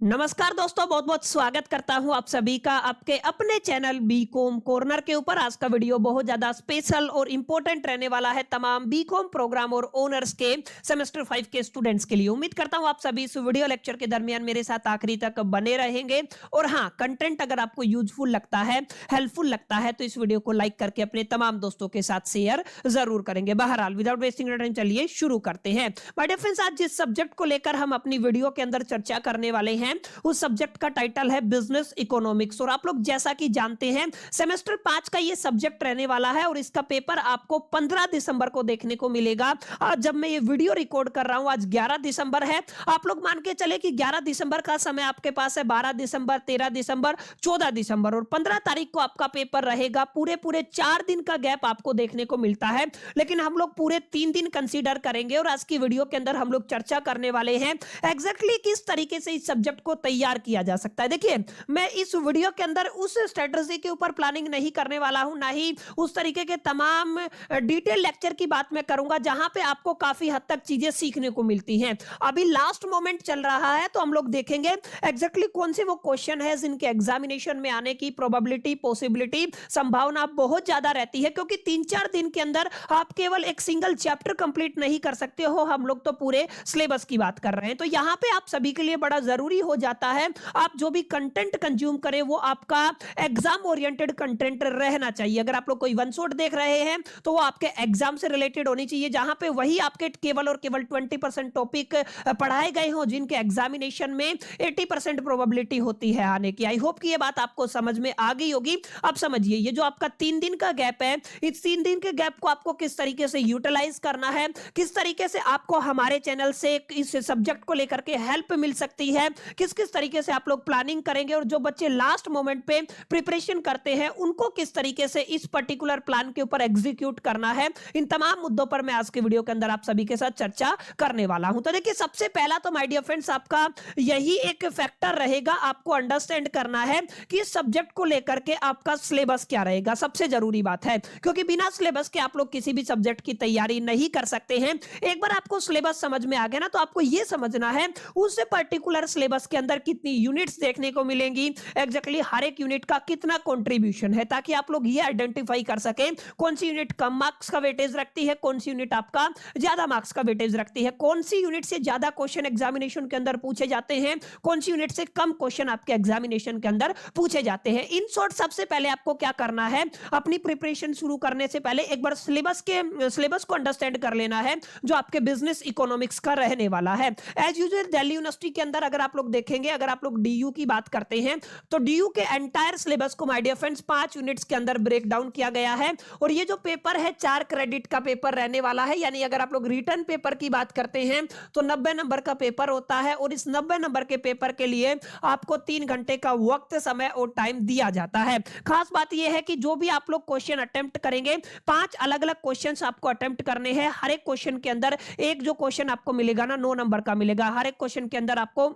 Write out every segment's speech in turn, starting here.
नमस्कार दोस्तों, बहुत बहुत स्वागत करता हूं आप सभी का आपके अपने चैनल बीकॉम कॉर्नर के ऊपर। आज का वीडियो बहुत ज्यादा स्पेशल और इंपॉर्टेंट रहने वाला है तमाम बीकॉम प्रोग्राम और ओनर्स के सेमेस्टर 5 के स्टूडेंट्स के लिए। उम्मीद करता हूं आप सभी इस वीडियो लेक्चर के दरमियान मेरे साथ आखिरी तक बने रहेंगे। और हाँ, कंटेंट अगर आपको यूजफुल लगता है, हेल्पफुल लगता है, तो इस वीडियो को लाइक करके अपने तमाम दोस्तों के साथ शेयर जरूर करेंगे। बहरहाल विदाउट वेस्टिंग टाइम चलिए शुरू करते हैं। माय डियर फ्रेंड्स, आज जिस सब्जेक्ट को लेकर हम अपनी वीडियो के अंदर चर्चा करने वाले हैं उस सब्जेक्ट का टाइटल है बिजनेस इकोनॉमिक्स। और आप लोग जैसा कि जानते हैं सेमेस्टर 5 का ये सब्जेक्ट रहने वाला है और इसका पेपर आपको 15 दिसंबर को देखने को मिलेगा। आज जब मैं ये वीडियो रिकॉर्ड कर रहा हूं, आज 11 दिसंबर है। आप लोग मान के चले कि 11 दिसंबर का समय आपके पास है, 12 दिसंबर, 13 दिसंबर, 14 दिसंबर और 15 तारीख को आपका पेपर रहेगा। पूरे पूरे 4 दिन का गैप आपको देखने को मिलता है, लेकिन हम लोग पूरे 3 दिन कंसीडर करेंगे। और आज की वीडियो के अंदर हम लोग चर्चा करने वाले हैं एग्जैक्टली किस तरीके से इस सब्जेक्ट को तैयार किया जा सकता है। देखिए, मैं इस वीडियो के अंदर उस स्ट्रेटजी के ऊपर प्लानिंग नहीं करने वाला हूं, ना ही उस तरीके के तमाम डिटेल लेक्चर की बात मैं करूंगा जहां पे आपको काफी हद तक चीजें सीखने को मिलती हैं। अभी लास्ट मोमेंट चल रहा है, तो हम लोग देखेंगे एग्जैक्टली कौन से वो क्वेश्चन है जिनके एग्जामिनेशन में आने की प्रोबेबिलिटी, पॉसिबिलिटी, संभावना बहुत ज्यादा रहती है। क्योंकि 3-4 दिन के अंदर आप केवल एक सिंगल चैप्टर कंप्लीट नहीं कर सकते हो, हम लोग तो पूरे सिलेबस की बात कर रहे हैं। तो यहां पे आप सभी के लिए बड़ा जरूरी हो जाता है आप जो भी कंटेंट कंज्यूम करें वो आपका एग्जाम ओरिएंटेड कंटेंट रहना चाहिए। अगर आप लोग कोई वन शॉट देख रहे हैं तो वो आपके एग्जाम से रिलेटेड होनी चाहिए, जहां पे वही आपके केवल और केवल 20% टॉपिक पढ़ाए गए हो जिनके एग्जामिनेशन में 80% प्रोबेबिलिटी होती है आने की। आई होप कि ये बात आपको समझ में आ गई होगी। अब समझिए, ये जो आपका 3 दिन का गैप है, इस 3 दिन के गैप को आपको किस तरीके से यूटिलाइज करना है, किस तरीके से आपको हमारे चैनल से इस सब्जेक्ट को लेकर के हेल्प मिल सकती है, किस किस तरीके से आप लोग प्लानिंग करेंगे, और जो बच्चे लास्ट मोमेंट पे प्रिपरेशन करते हैं उनको किस तरीके से इस पर्टिकुलर प्लान के ऊपर एग्जीक्यूट करना है, इन तमाम मुद्दों पर मैं आज के वीडियो के अंदर आप सभी के साथ चर्चा करने वाला हूं। तो देखिए, सबसे पहला तो माय डियर फ्रेंड्स आपका यही एक फैक्टर रहेगा, आपको अंडरस्टैंड करना है कि इस सब्जेक्ट को लेकर के आपका सिलेबस क्या रहेगा। सबसे जरूरी बात है, क्योंकि बिना सिलेबस के आप लोग किसी भी सब्जेक्ट की तैयारी नहीं कर सकते हैं। एक बार आपको सिलेबस समझ में आ गया ना, तो आपको यह समझना है उस पर्टिकुलर सिलेबस के अंदर कितनी यूनिट्स देखने को मिलेंगी, एग्जैक्टली हर एक यूनिट का कितना कंट्रीब्यूशन है, ताकि आप लोग ये आइडेंटिफाई कर सकें कौन सी यूनिट कम मार्क्स का वेटेज रखती है, कौन सी यूनिट आपका ज्यादा मार्क्स का वेटेज रखती है, कौन सी यूनिट से ज्यादा क्वेश्चन एग्जामिनेशन के अंदर पूछे जाते हैं, कौन सी यूनिट से कम क्वेश्चन आपके एग्जामिनेशन के अंदर पूछे जाते हैं। इन शॉर्ट, सबसे पहले आपको क्या करना है, अपनी प्रिपरेशन शुरू करने से पहले एक बार सिलेबस को अंडरस्टैंड कर लेना है जो आपके बिजनेस इकोनॉमिक्स का रहने वाला है। एज यूजुअल दिल्ली यूनिवर्सिटी के अंदर अगर आप लोग देखेंगे, अगर आप लोग डीयू की बात करते हैं तो डीयू के एंटायर सिलेबस को माय डियर फ्रेंड्स 5 यूनिट्स के अंदर ब्रेक डाउन किया गया है। और ये जो पेपर है 4 क्रेडिट का पेपर रहने वाला है, यानी अगर आप लोग रिटर्न पेपर की बात करते हैं तो 90 नंबर का पेपर होता है। और इस 90 नंबर के पेपर के लिए आपको 3 घंटे का वक्त, समय और टाइम दिया जाता है। खास बात यह है कि जो भी आप लोग क्वेश्चन अटेम्प्ट करेंगे, 5 अलग अलग क्वेश्चन आपको अटेम्प्ट करने हैं। हर एक क्वेश्चन के अंदर एक जो क्वेश्चन आपको मिलेगा ना, 9 नंबर का मिलेगा। हर एक क्वेश्चन के अंदर आपको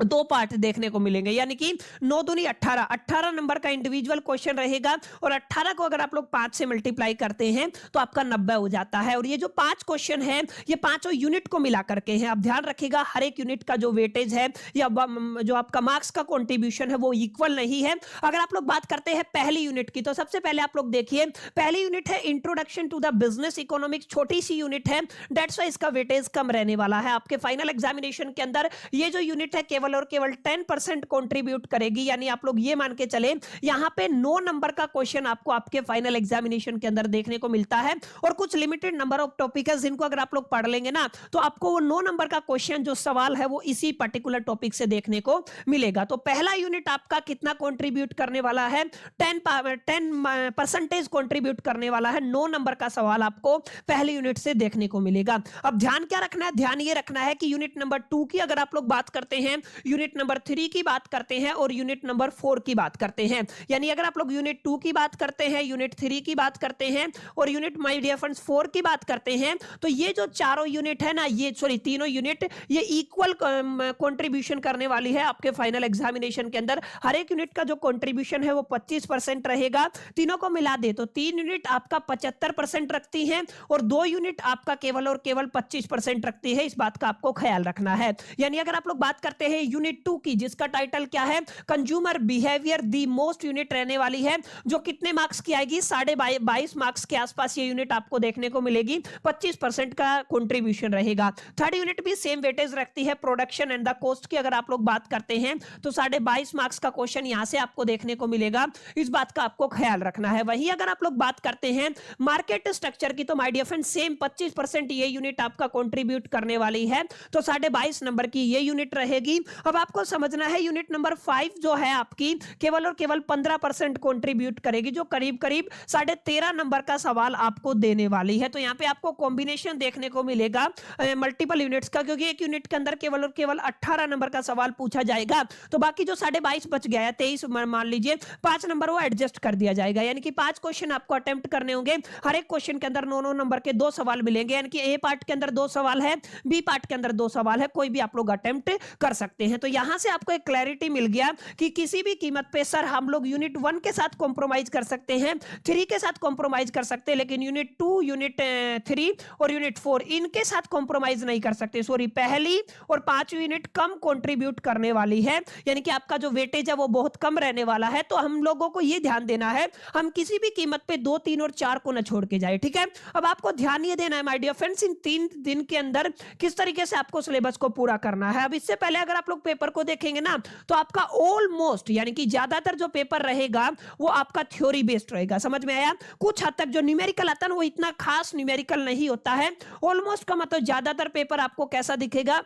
2 पार्ट देखने को मिलेंगे, यानी कि 9 दूनी 18 नंबर का इंडिविजुअल क्वेश्चन रहेगा। और 18 को अगर आप लोग 5 से मल्टीप्लाई करते हैं तो आपका 90 हो जाता है। और ये जो 5 क्वेश्चन है, ये पांचों यूनिट को मिला करके हैं। आप ध्यान रखिएगा, हर एक यूनिट का जो वेटेज है या जो आपका मार्क्स का कॉन्ट्रीब्यूशन है वो इक्वल नहीं है। अगर आप लोग बात करते हैं पहली यूनिट की, तो सबसे पहले आप लोग देखिए, पहली यूनिट है introduction to the business economics. छोटी सी यूनिट है, दैट्स व्हाई इसका वेटेज कम रहने वाला है। आपके फाइनल एग्जामिनेशन के अंदर ये जो यूनिट है केवल और केवल 10% कंट्रीब्यूट करेगी, यानी आप लोग ये मान के चले यहां पे 9 नंबर का क्वेश्चन आपको आपके फाइनल एग्जामिनेशन के अंदर देखने को मिलता है। और कुछ लिमिटेड नंबर ऑफ टॉपिक है जिनको अगर आप लोग पढ़ लेंगे ना, तो आपको वो 9 नंबर का क्वेश्चन जो सवाल है वो इसी पर्टिकुलर टॉपिक से देखने को मिलेगा। तो पहला यूनिट आपका कितना कंट्रीब्यूट करने वाला है, 10% कंट्रीब्यूट करने वाला है। 9 नंबर का सवाल आपको पहली यूनिट से देखने को मिलेगा। अब ध्यान क्या रखना है, ध्यान ये रखना है कि यूनिट नंबर 2 की अगर आप लोग बात करते हैं, यूनिट नंबर 3 की बात करते हैं और यूनिट नंबर 4 की बात करते हैं, यानी अगर आप लोग यूनिट 2 की बात करते हैं, यूनिट 3 की बात करते हैं और यूनिट माय डियर फ्रेंड्स 4 की बात करते हैं, तो ये जो चारों यूनिट है ना, ये तीनों यूनिट ये इक्वल कंट्रीब्यूशन करने वाली है आपके फाइनल एग्जामिनेशन के अंदर। हर एक यूनिट का जो कंट्रीब्यूशन है वो 25% रहेगा। तीनों को मिला दे तो 3 यूनिट आपका 75% रखती हैं और 2 यूनिट आपका केवल और केवल 25% रखती है। इस बात का आपको ख्याल रखना है। यानी अगर आप लोग बात करते हैं यूनिट 2 की, जिसका टाइटल क्या है, consumer behaviour, the most unit रहने वाली है, जो कितने मार्क्स की आएगी, 22.5 मार्क्स के आसपास ये यूनिट आपको देखने को मिलेगी, 25% का कंट्रीब्यूशन रहेगा। थर्ड यूनिट भी सेम वेटेज रखती है, प्रोडक्शन एंड द कॉस्ट की अगर आप लोग बात करते हैं तो 22.5 मार्क्स का क्वेश्चन यहां से आपको देखने को मिलेगा, इस बात का आपको ख्याल रखना है। वही अगर आप लोग बात करते हैं मार्केट स्ट्रक्चर की, तो माय डियर फ्रेंड सेम 25% ये यूनिट आपका कंट्रीब्यूट करने वाली है, तो 22.5 नंबर की ये यूनिट रहेगी। अब आपको समझना है यूनिट नंबर 5 जो है आपकी केवल और केवल 15% कंट्रीब्यूट करेगी, जो करीब करीब 13.5 नंबर का सवाल आपको देने वाली है। तो यहाँ पे आपको कॉम्बिनेशन देखने को मिलेगा मल्टीपल यूनिट्स का, क्योंकि एक यूनिट के अंदर केवल और केवल 18 नंबर का सवाल पूछा जाएगा, तो बाकी जो 22.5 बच गया है 23 मान लीजिए, 5 नंबर वो एडजस्ट कर दिया जाएगा, यानी कि 5 क्वेश्चन आपको अटेम्प्ट करने होंगे। हर एक क्वेश्चन के अंदर 9 नंबर के 2 सवाल मिलेंगे, यानी कि ए पार्ट के अंदर 2 सवाल है, बी पार्ट के अंदर 2 सवाल है, कोई भी आप लोग अटेम्प्ट कर सकते हैं। तो यहां से आपको एक क्लैरिटी मिल गया कि किसी भी कीमत पे सर हम लोग यूनिट 1 के साथ कॉम्प्रोमाइज कर सकते हैं, 3 के साथ कॉम्प्रोमाइज कर सकते हैं, लेकिन यूनिट 2, यूनिट 3 और यूनिट 4 इनके साथ कॉम्प्रोमाइज नहीं कर सकते। सॉरी, पहली और 5वीं यूनिट कम कंट्रीब्यूट करने वाली है, यानी कि आपका जो वेटेज है वो बहुत कम रहने वाला है। तो हम लोगों को ये ध्यान देना है हम किसी भी कीमत पे 2, 3 और 4 को न छोड़ के जाए, ठीक है। अब आपको ध्यान ये देना है माय डियर फ्रेंड्स, इन 3 दिन के अंदर किस तरीके से आपको सिलेबस को पूरा करना है। अब इससे पहले अगर आप लोग पेपर को देखेंगे ना, तो आपका ऑलमोस्ट यानी कि ज्यादातर जो पेपर रहेगा वो आपका थ्योरी बेस्ड रहेगा, समझ में आया। कुछ हद तक जो न्यूमेरिकल आता है ना, वो इतना खास न्यूमेरिकल नहीं होता है। ऑलमोस्ट का मतलब ज्यादातर पेपर आपको कैसा दिखेगा,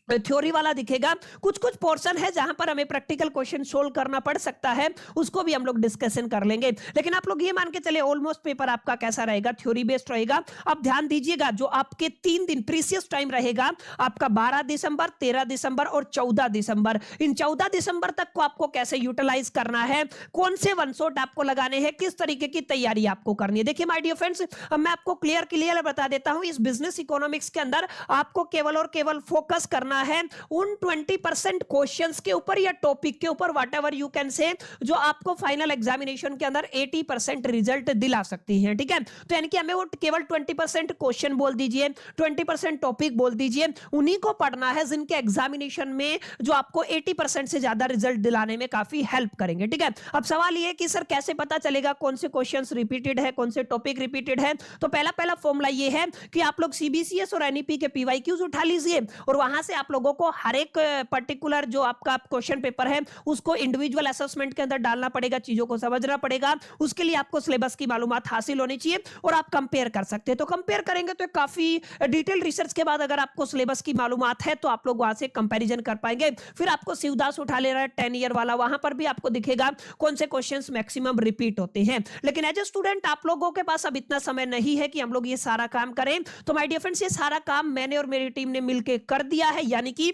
थ्योरी वाला दिखेगा। कुछ कुछ पोर्शन है जहां पर हमें प्रैक्टिकल क्वेश्चन सोल्व करना पड़ सकता है, उसको भी हम लोग डिस्कशन कर लेंगे, लेकिन आप लोग ये मान के चले ऑलमोस्ट पेपर आपका कैसा रहेगा, थ्योरी बेस्ड रहेगा। अब ध्यान दीजिएगा, जो आपके 3 दिन प्रीसियस टाइम रहेगा आपका 12 दिसंबर, 13 दिसंबर और 14 दिसंबर, इन 14 दिसंबर तक को आपको कैसे यूटिलाइज करना है, कौन से वन शॉट आपको लगाने हैं, किस तरीके की तैयारी आपको करनी है। देखिए माय डियर फ्रेंड्स, अब मैं आपको क्लियर बता देता हूं, इस बिजनेस इकोनॉमिक्स के अंदर आपको केवल और केवल फोकस करना है उन 20% क्वेश्चंस के ऊपर या टॉपिक के ऊपर, what ever you can say, जो आपको फाइनल एग्जामिनेशन के अंदर 80% रिजल्ट दिला सकती हैं, ठीक है। तो यानी कि हमें वो केवल 20% क्वेश्चन बोल दीजिए, 20% टॉपिक बोल दीजिए, उन्हीं को पढ़ना है जिनके एग्जामिनेशन में जो आपको 80% से ज्यादा रिजल्ट दिलाने में काफी हेल्प करेंगे, ठीक है। अब सवाल ये है कि सर कैसे पता चलेगा कौन से क्वेश्चंस रिपीटेड है, कौन से टॉपिक रिपीटेड है। तो पहला फॉर्मूला ये है कि आप लोग सीबीसीएस और एनईपी के पीवाईक्यूज उठा लीजिए, और वहां से आप लोगों को हर एक पर्टिकुलर जो आपका क्वेश्चन पेपर है उसको इंडिविजुअल असेसमेंट के अंदर डालना पड़ेगा, चीजों को समझना पड़ेगा, उसके लिए आपको सिलेबस की मालूमात हासिल होनी चाहिए और आप कंपेयर कर सकते हैं। तो कंपेयर करेंगे तो काफी डिटेल रिसर्च के बाद अगर आपको सिलेबस की मालूमात है तो आप लोग वहां से कंपैरिजन कर पाएंगे। फिर आपको शिवदास उठा ले रहा है 10 ईयर वाला, वहां पर भी आपको दिखेगा कौन से क्वेश्चंस मैक्सिमम रिपीट होते हैं। लेकिन एज ए स्टूडेंट आप लोगों के पास अब इतना समय नहीं है कि हम लोग ये सारा काम करें, तो माय डियर फ्रेंड्स ये सारा काम मैंने और मेरी टीम ने मिलकर कर दिया है, यानी कि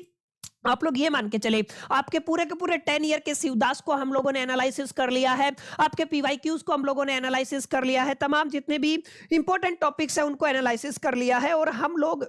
आप लोग ये मान के चले आपके पूरे के पूरे 10 ईयर के शिवदास को हम लोगों ने एनालिसिस कर लिया है, आपके पीवाईक्यूज को हम लोगों ने एनालिसिस कर लिया है, तमाम जितने भी इंपॉर्टेंट टॉपिक्स हैं उनको एनालिसिस कर लिया है, और हम लोग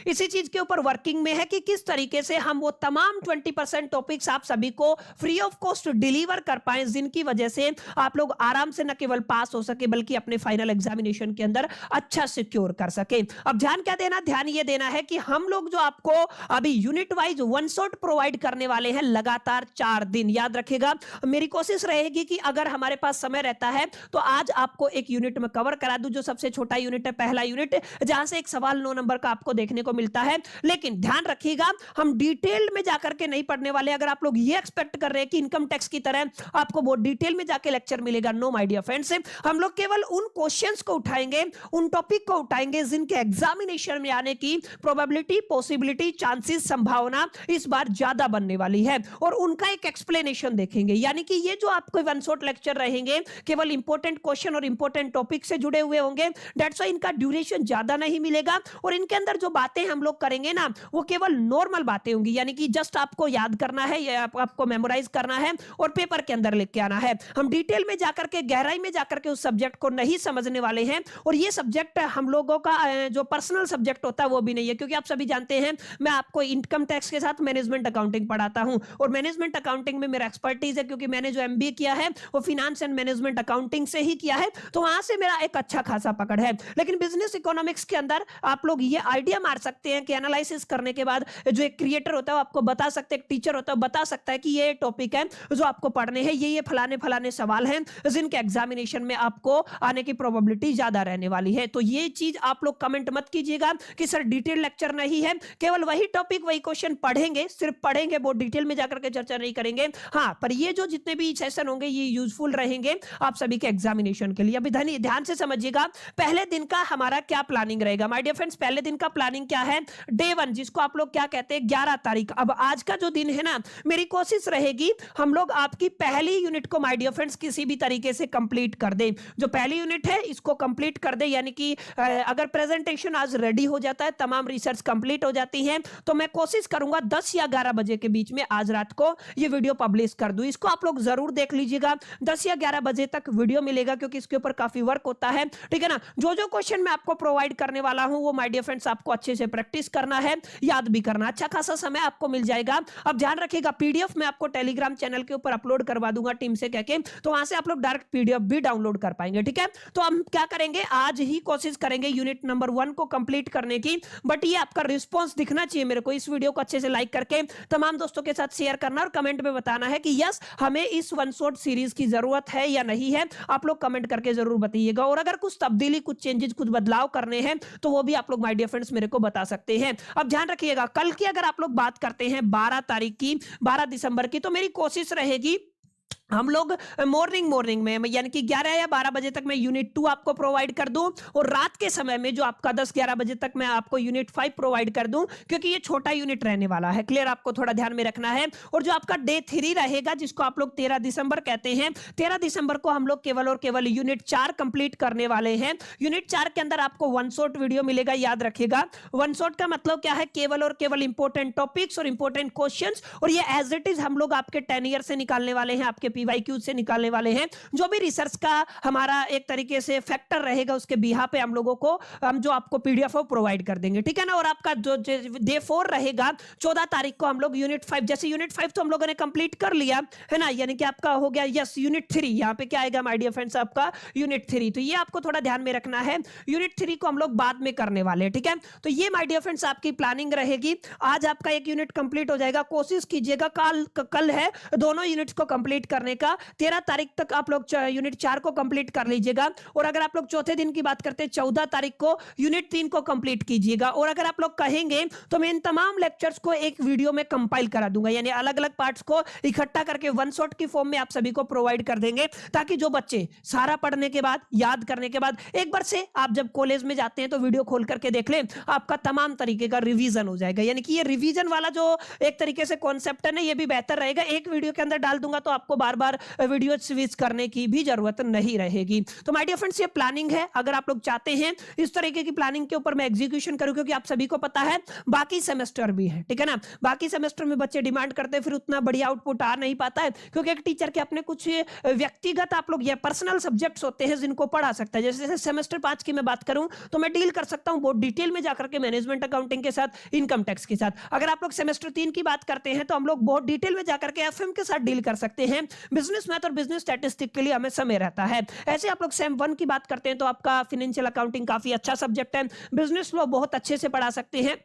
इसी चीज के ऊपर वर्किंग में है कि किस तरीके से हम वो तमाम 20% टॉपिक्स आप सभी को फ्री ऑफ कॉस्ट डिलीवर कर पाए, जिनकी वजह से आप लोग आराम से न केवल पास हो सके बल्कि अपने फाइनल एग्जामिनेशन के अंदर अच्छा सिक्योर कर सके। अब ध्यान क्या देना, ध्यान ये देना है कि हम लोग जो आपको अभी unit wise one shot provide करने वाले हैं लगातार 4 दिन। याद रखेगा, मेरी कोशिश रहेगी कि अगर हमारे पास समय रहता है तो आज आपको एक यूनिट में कवर करा दूं, जो सबसे छोटा यूनिट है, पहला यूनिट, जहां से एक सवाल 9 नंबर का आपको देखने को मिलता है। लेकिन ध्यान रखिएगा, हम डिटेल में जाकर के नहीं पढ़ने वाले। अगर आप लोग ये एक्सपेक्ट कर रहे हैं कि इनकम टैक्स की तरह आपको बहुत डिटेल में जाके लेक्चर मिलेगा, नो माय डियर फ्रेंड्स, हम लोग केवल उन क्वेश्चंस को उठाएंगे, उन टॉपिक को उठाएंगे जिनके एग्जामिनेशन में आने की प्रोबेबिलिटी, पॉसिबिलिटी, चांसेस, संभावना इस बार ज्यादा बनने वाली है, और उनका एक एक्सप्लेनेशन देखेंगे। यानी कि ये जो आपको वन शॉट लेक्चर रहेंगे केवल इंपॉर्टेंट क्वेश्चन और इंपॉर्टेंट टॉपिक से जुड़े हुए होंगे, दैट्स व्हाई इनका ड्यूरेशन ज्यादा नहीं मिलेगा, और इनके अंदर जो बातें हम लोग करेंगे ना वो केवल नॉर्मल बातें होंगी, यानी कि जस्ट आपको याद करना है या आपको मेमोराइज करना है और पेपर के अंदर लिख के आना है। हम डिटेल में जाकर के, गहराई में जाकर के उस सब्जेक्ट को नहीं समझने वाले हैं, और ये सब्जेक्ट हम लोगों का जो पर्सनल सब्जेक्ट होता है वो भी नहीं है, क्योंकि आप सभी जानते हैं मैं आपको इनकम टैक्स के साथ मैनेजमेंट अकाउंटिंग पढ़ाता हूं, और मैनेजमेंट अकाउंटिंग में मेरा एक्सपर्टीज है, क्योंकि मैंने जो एमबीए किया है वो फाइनेंस एंड मैनेजमेंट अकाउंटिंग से ही किया है, तो वहां से मेरा एक अच्छा खासा पकड़ है। लेकिन बिजनेस इकोनॉमिक्स के अंदर आप लोग ये आइडिया मार सकते हैं कि एनालिसिस करने के बाद जो एक क्रिएटर होता है वो आपको बता सकते हैं, एक टीचर होता है बता सकता है कि ये टॉपिक है जो आपको पढ़ने हैं, ये फलाने फलाने सवाल हैं जिनके एग्जामिनेशन में आपको आने की प्रोबेबिलिटी ज्यादा रहने वाली है। तो ये चीज आप लोग कमेंट मत कीजिएगा कि सर डिटेल लेक्चर नहीं है, केवल वही टॉपिक वही क्वेश्चन पढ़ेंगे, सिर्फ पढ़ेंगे, बहुत डिटेल में जाकर के चर्चा नहीं करेंगे। हाँ, पर ये जो जितने भी सेशन होंगे ये यूजफुल रहेंगे आप सभी के एग्जामिनेशन के लिए। अभी ध्यान से समझिएगा पहले दिन का हमारा क्या प्लानिंग रहेगा माय डियर फ्रेंड्स। पहले दिन का प्लानिंग क्या है, डे 1 जिसको आप लोग क्या कहते हैं 11 तारीख। अब आज का जो दिन है ना, मेरी कोशिश रहेगी हम लोग आपकी पहली यूनिट को माय डियर फ्रेंड्स किसी भी तरीके से कंप्लीट कर दे। जो पहली यूनिट है इसको कंप्लीट कर दे, यानी कि अगर प्रेजेंटेशन आज रेडी हो जाता है, तमाम रिसर्च कंप्लीट हो जाती है, तो मैं कोशिश करूंगा 10 या 11 बजे के बीच में आज रात को ये वीडियो पब्लिश कर दूं। इसको आप लोग जरूर देख लीजिएगा, 10 या 11 बजे तक वीडियो मिलेगा क्योंकि इसके ऊपर काफी वर्क होता है, ठीक है ना। जो जो क्वेश्चन मैं आपको प्रोवाइड करने वाला हूं वो माय डियर फ्रेंड्स आपको अच्छे से प्रैक्टिस करना है, याद भी करना, अच्छा खासा समय आपको मिल जाएगा। अब ध्यान रखिएगा पीडीएफ मैं आपको टेलीग्राम चैनल के ऊपर अपलोड करवा दूंगा टीम से कहके, तो वहां से आप लोग डायरेक्ट पीडीएफ भी डाउनलोड कर पाएंगे, ठीक है। तो हम क्या करेंगे, आज ही कोशिश करेंगे यूनिट नंबर 1 को कंप्लीट करने की, बट ये आपका रिस्पॉन्स दिखना चाहिए मेरे को। इस वीडियो को अच्छे से लाइक करके तमाम दोस्तों के साथ शेयर करना और कमेंट में बताना है कि यस हमें इस वन शॉट सीरीज की जरूरत है या नहीं है, आप लोग कमेंट करके जरूर बताइएगा। और अगर कुछ तब्दीली, कुछ चेंजेस, कुछ बदलाव करने हैं तो वो भी आप लोग माय डियर फ्रेंड्स मेरे को बता सकते हैं। अब ध्यान रखिएगा कल की अगर आप लोग बात करते हैं 12 तारीख की, 12 दिसंबर की, तो मेरी कोशिश रहेगी हम लोग मॉर्निंग में यानी कि 11 या 12 बजे तक मैं यूनिट 2 आपको प्रोवाइड कर दूं, और रात के समय में जो आपका 10-11 बजे तक मैं आपको यूनिट 5 प्रोवाइड कर दूं, क्योंकि ये छोटा यूनिट रहने वाला है। क्लियर, आपको थोड़ा ध्यान में रखना है। और जो आपका डे 3 रहेगा जिसको आप लोग 13 दिसंबर कहते हैं, 13 दिसंबर को हम लोग केवल और केवल यूनिट 4 कंप्लीट करने वाले हैं। यूनिट 4 के अंदर आपको वन शॉट वीडियो मिलेगा, याद रखिएगा। वन शॉट का मतलब क्या है, केवल और केवल इंपॉर्टेंट टॉपिक्स और इंपॉर्टेंट क्वेश्चंस, और ये एज इट इज हम लोग आपके 10 ईयर से निकालने वाले हैं, आपके पीवाईक्यू से निकालने वाले हैं। जो भी रिसर्च का हमारा एक तरीके से फैक्टर रहेगा उसके बिहा पे हम लोगों को हम जो आपको पीडीएफ प्रोवाइड कर देंगे, ठीक है ना। और आपका जो डे 4 रहेगा 14 तारीख को हम लोग यूनिट 5, जैसे यूनिट 5 तो हम लोगों ने कंप्लीट कर लिया है ना, यानी कि आपका हो गया यस यूनिट 3। यहां पे क्या आएगा माय डियर फ्रेंड्स, आपका यूनिट 3। तो ये आपको थोड़ा ध्यान में रखना है, यूनिट 3 को हम लोग बाद में करने वाले हैं, ठीक है। तो ये माय डियर फ्रेंड्स आपकी प्लानिंग रहेगी। आज आपका एक यूनिट कंप्लीट हो जाएगा, कोशिश कीजिएगा कल है दोनों यूनिट्स को कंप्लीट करने का। 13 तारीख तक आप लोग यूनिट 4 को कंप्लीट कर लीजिएगा। और अगर आप लोग चौथे दिन की बात करते हैं 14 तारीख को यूनिट 3 को कंप्लीट कीजिएगा। और अगर आप लोग कहेंगे तो मैं इन तमाम लेक्चर्स को एक वीडियो में कंपाइल करा दूंगा, यानी अलग अलग पार्ट्स को इकट्ठा करके वन शॉट की फॉर्म में आप सभी को प्रोवाइड कर देंगे, ताकि जो बच्चे सारा पढ़ने के बाद, याद करने के बाद, एक बार से आप जब कॉलेज में जाते हैं तो वीडियो खोल करके देख लें, आपका तमाम तरीके का रिवीजन हो जाएगा। यानी कि ये रिवीजन वाला जो एक तरीके से कॉन्सेप्ट है ना, ये भी बेहतर रहेगा। एक वीडियो के अंदर डाल दूंगा तो आपको बार बार वीडियो स्विच करने की भी जरूरत नहीं रहेगी। तो माय डियर फ्रेंड्स ये प्लानिंग है। अगर आप लोग चाहते हैं इस तरीके की प्लानिंग के ऊपर मैं एग्जीक्यूशन करूं, क्योंकि आप सभी को पता है बाकी सेमेस्टर भी है, ठीक है ना। बाकी सेमेस्टर में बच्चे डिमांड करते हैं, फिर उतना बढ़िया आउटपुट आ नहीं पाता है, क्योंकि एक टीचर के अपने कुछ व्यक्तिगत आप लोग या पर्सनल सब्जेक्ट्स होते हैं जिनको पढ़ा सकता है। जैसे सेमेस्टर 5 की मैं बात करूं तो मैं डील कर सकता हूं बहुत डिटेल में जाकर के मैनेजमेंट अकाउंटिंग के साथ, इनकम टैक्स के साथ। अगर आप लोग सेमेस्टर 3 की बात करते हैं तो हम लोग बहुत डिटेल में जाकर के एफएम के साथ डील कर सकते हैं। बिजनेस मैथ और बिजनेस स्टैटिस्टिक्स के लिए हमें समय रहता है। ऐसे आप लोग सेम 1 की बात करते हैं तो आपका फाइनेंशियल अकाउंटिंग काफी अच्छा सब्जेक्ट है, बिजनेस लॉ बहुत अच्छे से पढ़ा सकते हैं।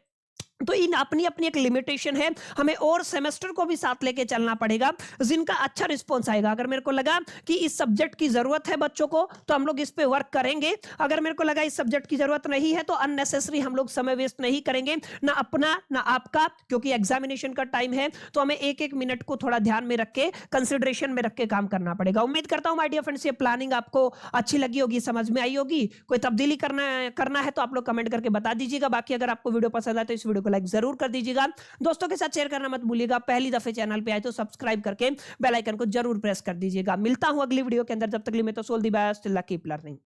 तो इन अपनी अपनी एक लिमिटेशन है, हमें और सेमेस्टर को भी साथ लेके चलना पड़ेगा जिनका अच्छा रिस्पॉन्स आएगा। अगर मेरे को लगा कि इस सब्जेक्ट की जरूरत है बच्चों को तो हम लोग इस पे वर्क करेंगे। अगर मेरे को लगा इस सब्जेक्ट की जरूरत नहीं है तो अननेसेसरी हम लोग समय वेस्ट नहीं करेंगे, ना अपना ना आपका, क्योंकि एग्जामिनेशन का टाइम है। तो हमें एक एक मिनट को थोड़ा ध्यान में रख के, कंसिडरेशन में रख के काम करना पड़ेगा। उम्मीद करता हूं माय डियर फ्रेंड्स ये प्लानिंग आपको अच्छी लगी होगी, समझ में आई होगी। कोई तब्दीली करना है तो आप लोग कमेंट करके बता दीजिएगा। बाकी अगर आपको वीडियो पसंद आए तो इस वीडियो को लाइक जरूर कर दीजिएगा, दोस्तों के साथ शेयर करना मत भूलिएगा। पहली दफे चैनल पे आए तो सब्सक्राइब करके बेल आइकन को जरूर प्रेस कर दीजिएगा। मिलता हूं अगली वीडियो के अंदर, जब तक के लिए मैं तो सोल दी बाय, स्टिल कीप लर्निंग।